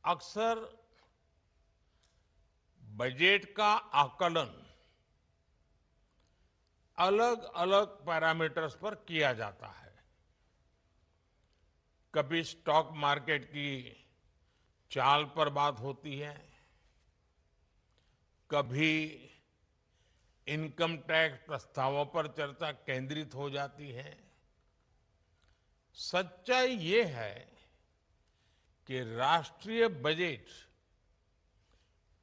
अक्सर बजट का आकलन अलग अलग पैरामीटर्स पर किया जाता है। कभी स्टॉक मार्केट की चाल पर बात होती है, कभी इनकम टैक्स प्रस्तावों पर चर्चा केंद्रित हो जाती है। सच्चाई ये है कि राष्ट्रीय बजट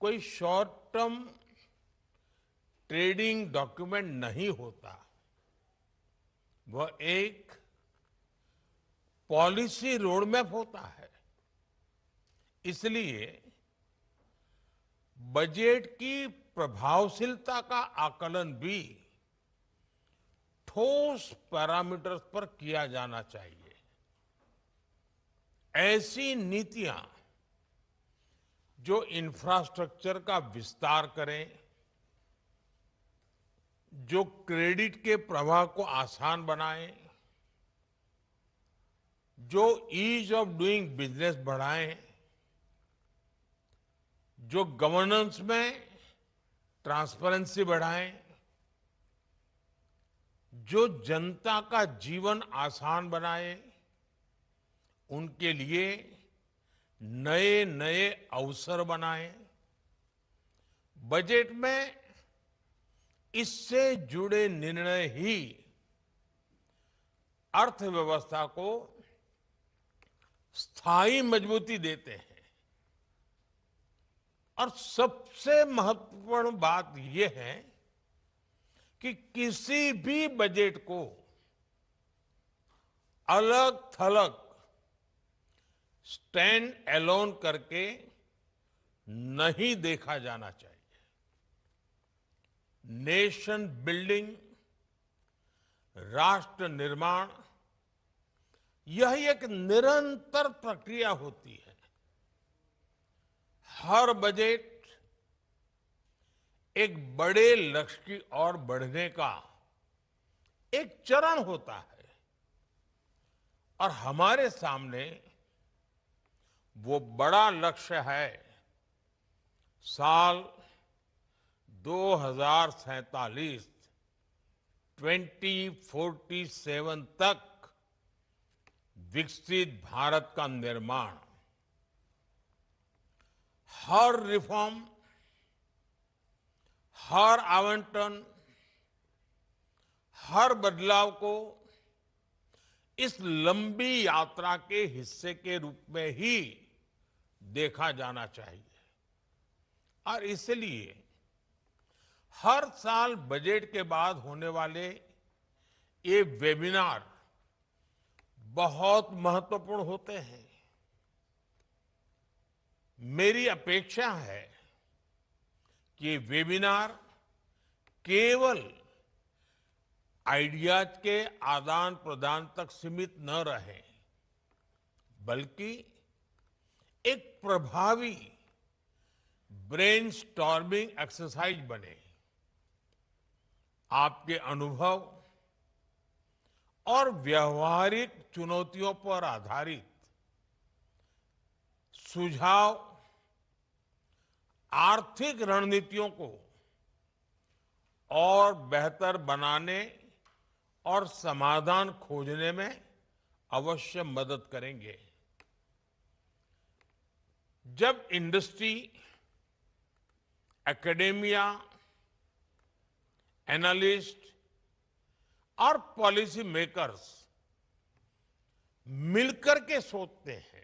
कोई शॉर्ट टर्म ट्रेडिंग डॉक्यूमेंट नहीं होता। वह एक पॉलिसी रोडमैप होता है। इसलिए बजट की प्रभावशीलता का आकलन भी ठोस पैरामीटर्स पर किया जाना चाहिए। ऐसी नीतियां जो इंफ्रास्ट्रक्चर का विस्तार करें, जो क्रेडिट के प्रवाह को आसान बनाएं, जो ईज ऑफ डूइंग बिजनेस बढ़ाएं, जो गवर्नेंस में ट्रांसपेरेंसी बढ़ाएं, जो जनता का जीवन आसान बनाए, उनके लिए नए नए अवसर बनाएं। बजट में इससे जुड़े निर्णय ही अर्थव्यवस्था को स्थायी मजबूती देते हैं। और सबसे महत्वपूर्ण बात यह है कि किसी भी बजट को अलग थलग स्टैंड अलोन करके नहीं देखा जाना चाहिए। नेशन बिल्डिंग, राष्ट्र निर्माण, यह एक निरंतर प्रक्रिया होती है। हर बजट एक बड़े लक्ष्य की ओर बढ़ने का एक चरण होता है और हमारे सामने वो बड़ा लक्ष्य है साल 2047 2047 तक विकसित भारत का निर्माण। हर रिफॉर्म, हर आवंटन, हर बदलाव को इस लंबी यात्रा के हिस्से के रूप में ही देखा जाना चाहिए। और इसलिए हर साल बजट के बाद होने वाले ये वेबिनार बहुत महत्वपूर्ण होते हैं। मेरी अपेक्षा है कि ये वेबिनार केवल आइडियाज के आदान प्रदान तक सीमित न रहे, बल्कि एक प्रभावी ब्रेनस्टॉर्मिंग एक्सरसाइज बने। आपके अनुभव और व्यवहारिक चुनौतियों पर आधारित सुझाव आर्थिक रणनीतियों को और बेहतर बनाने और समाधान खोजने में अवश्य मदद करेंगे। जब इंडस्ट्री, एकेडेमिया, एनालिस्ट और पॉलिसी मेकर्स मिलकर के सोचते हैं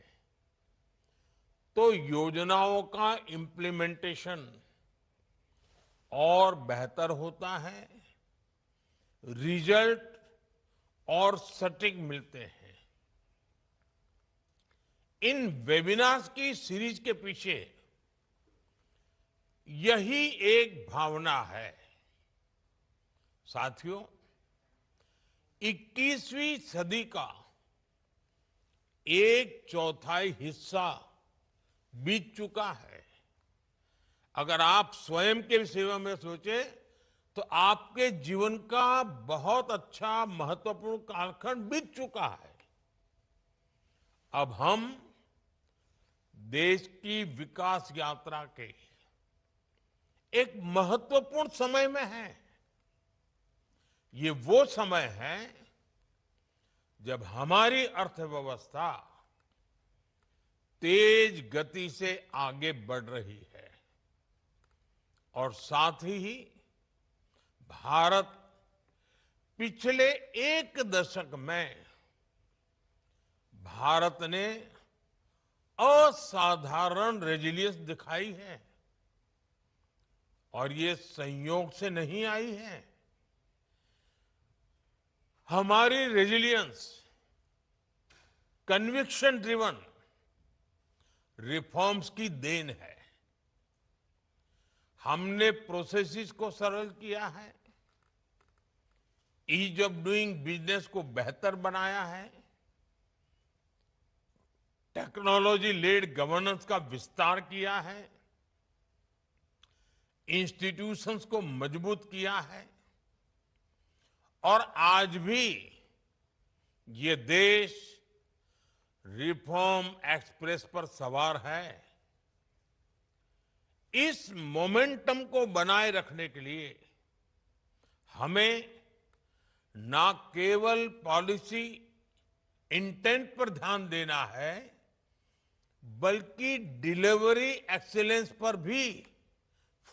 तो योजनाओं का इम्प्लीमेंटेशन और बेहतर होता है, रिजल्ट और सटीक मिलते हैं। इन वेबिनार्स की सीरीज के पीछे यही एक भावना है। साथियों, 21वीं सदी का एक चौथाई हिस्सा बीत चुका है। अगर आप स्वयं के सेवा में सोचें तो आपके जीवन का बहुत अच्छा महत्वपूर्ण कालखंड बीत चुका है। अब हम देश की विकास यात्रा के एक महत्वपूर्ण समय में है। ये वो समय है जब हमारी अर्थव्यवस्था तेज गति से आगे बढ़ रही है और साथ ही भारत पिछले एक दशक में भारत ने असाधारण रेजिलियंस दिखाई है और ये संयोग से नहीं आई है। हमारी रेजिलियंस कन्विक्शन ड्रिवन रिफॉर्म्स की देन है। हमने प्रोसेसेस को सरल किया है, ईज ऑफ डूइंग बिजनेस को बेहतर बनाया है, टेक्नोलॉजी लेड गवर्नेंस का विस्तार किया है, इंस्टीट्यूशंस को मजबूत किया है और आज भी ये देश रिफॉर्म एक्सप्रेस पर सवार है। इस मोमेंटम को बनाए रखने के लिए हमें ना केवल पॉलिसी इंटेंट पर ध्यान देना है, बल्कि डिलीवरी एक्सीलेंस पर भी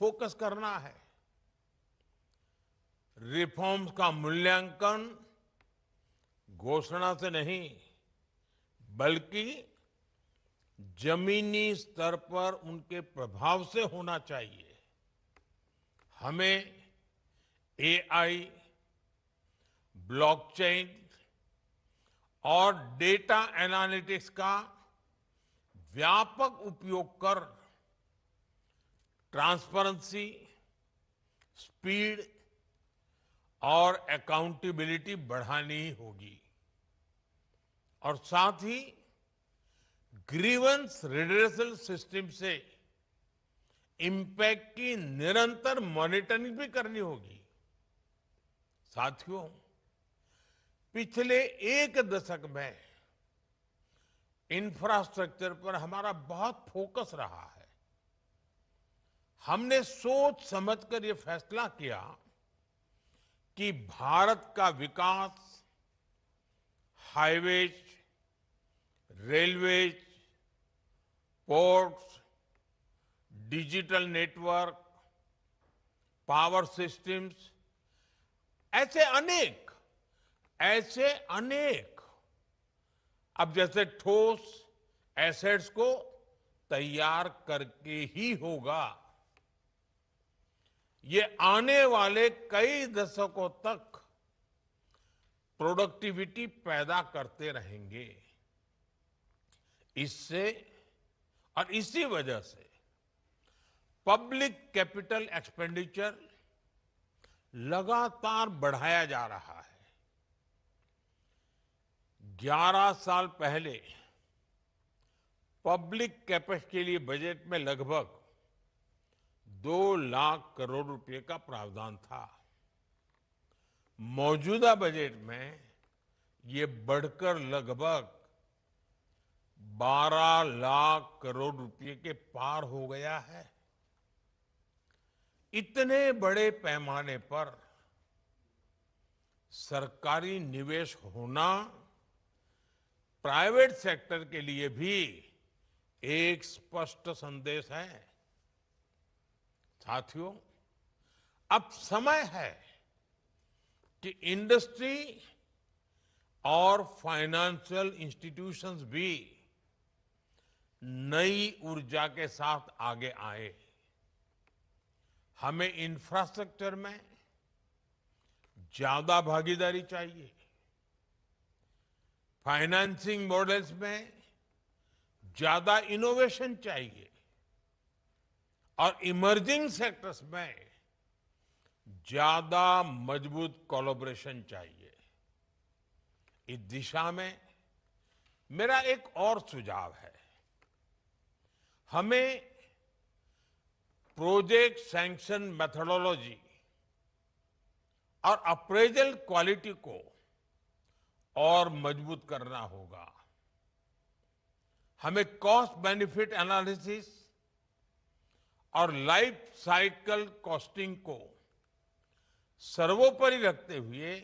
फोकस करना है। रिफॉर्म्स का मूल्यांकन घोषणा से नहीं, बल्कि जमीनी स्तर पर उनके प्रभाव से होना चाहिए। हमें एआई, ब्लॉकचेन और डेटा एनालिटिक्स का व्यापक उपयोग कर ट्रांसपेरेंसी, स्पीड और अकाउंटेबिलिटी बढ़ानी होगी और साथ ही ग्रीवेंस रिड्रेसल सिस्टम से इंपैक्ट की निरंतर मॉनिटरिंग भी करनी होगी। साथियों, पिछले एक दशक में इंफ्रास्ट्रक्चर पर हमारा बहुत फोकस रहा है। हमने सोच समझकर यह फैसला किया कि भारत का विकास highways, railways, ports, digital network, power systems, ऐसे अनेक अब जैसे ठोस एसेट्स को तैयार करके ही होगा। ये आने वाले कई दशकों तक प्रोडक्टिविटी पैदा करते रहेंगे। इससे और इसी वजह से पब्लिक कैपिटल एक्सपेंडिचर लगातार बढ़ाया जा रहा है। 11 साल पहले पब्लिक कैपेक्स के लिए बजट में लगभग 2 लाख करोड़ रुपए का प्रावधान था। मौजूदा बजट में ये बढ़कर लगभग 12 लाख करोड़ रुपए के पार हो गया है। इतने बड़े पैमाने पर सरकारी निवेश होना प्राइवेट सेक्टर के लिए भी एक स्पष्ट संदेश है। साथियों, अब समय है कि इंडस्ट्री और फाइनेंशियल इंस्टीट्यूशंस भी नई ऊर्जा के साथ आगे आए। हमें इंफ्रास्ट्रक्चर में ज्यादा भागीदारी चाहिए, फाइनेंसिंग मॉडल्स में ज्यादा इनोवेशन चाहिए और इमर्जिंग सेक्टर्स में ज्यादा मजबूत कोलैबोरेशन चाहिए। इस दिशा में मेरा एक और सुझाव है। हमें प्रोजेक्ट सैंक्शन मेथोडोलॉजी और अप्रेजल क्वालिटी को और मजबूत करना होगा। हमें कॉस्ट बेनिफिट एनालिसिस और लाइफ साइकिल कॉस्टिंग को सर्वोपरि रखते हुए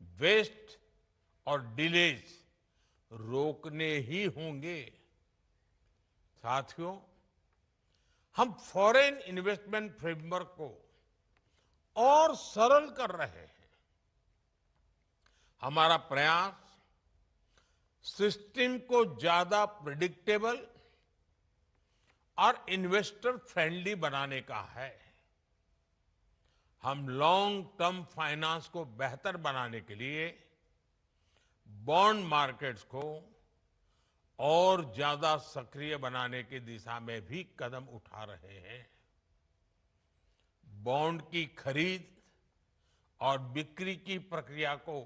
वेस्ट और डिलेज रोकने ही होंगे। साथियों, हम फॉरेन इन्वेस्टमेंट फ्रेमवर्क को और सरल कर रहे हैं। हमारा प्रयास सिस्टम को ज्यादा प्रेडिक्टेबल और इन्वेस्टर फ्रेंडली बनाने का है। हम लॉन्ग टर्म फाइनेंस को बेहतर बनाने के लिए बॉन्ड मार्केट्स को और ज्यादा सक्रिय बनाने की दिशा में भी कदम उठा रहे हैं। बॉन्ड की खरीद और बिक्री की प्रक्रिया को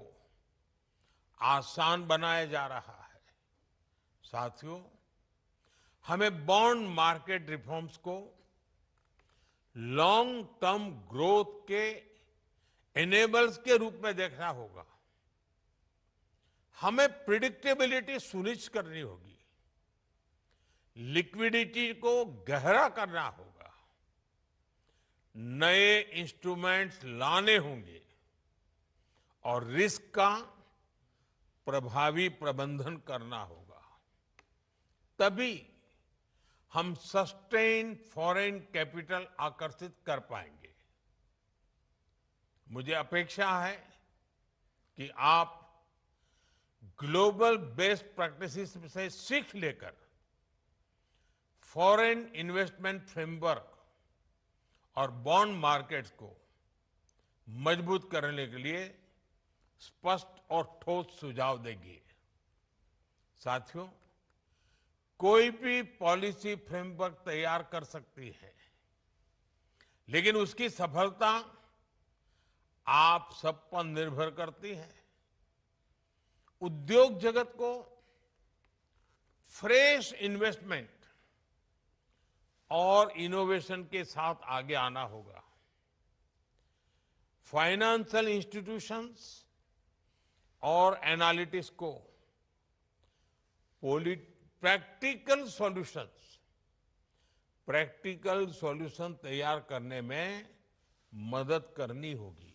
आसान बनाया जा रहा है। साथियों, हमें बॉन्ड मार्केट रिफॉर्म्स को लॉन्ग टर्म ग्रोथ के एनेबल्स के रूप में देखना होगा। हमें प्रिडिक्टेबिलिटी सुनिश्चित करनी होगी, लिक्विडिटी को गहरा करना होगा, नए इंस्ट्रूमेंट्स लाने होंगे और रिस्क का प्रभावी प्रबंधन करना होगा। तभी हम सस्टेन फॉरेन कैपिटल आकर्षित कर पाएंगे। मुझे अपेक्षा है कि आप ग्लोबल बेस्ट प्रैक्टिसेस से सीख लेकर फॉरेन इन्वेस्टमेंट फ्रेमवर्क और बॉन्ड मार्केट्स को मजबूत करने के लिए स्पष्ट और ठोस सुझाव देंगे। साथियों, कोई भी पॉलिसी फ्रेमवर्क तैयार कर सकती है, लेकिन उसकी सफलता आप सब पर निर्भर करती है। उद्योग जगत को फ्रेश इन्वेस्टमेंट और इनोवेशन के साथ आगे आना होगा। फाइनेंशियल इंस्टीट्यूशंस और एनालिटिक्स को प्रैक्टिकल सॉल्यूशन तैयार करने में मदद करनी होगी।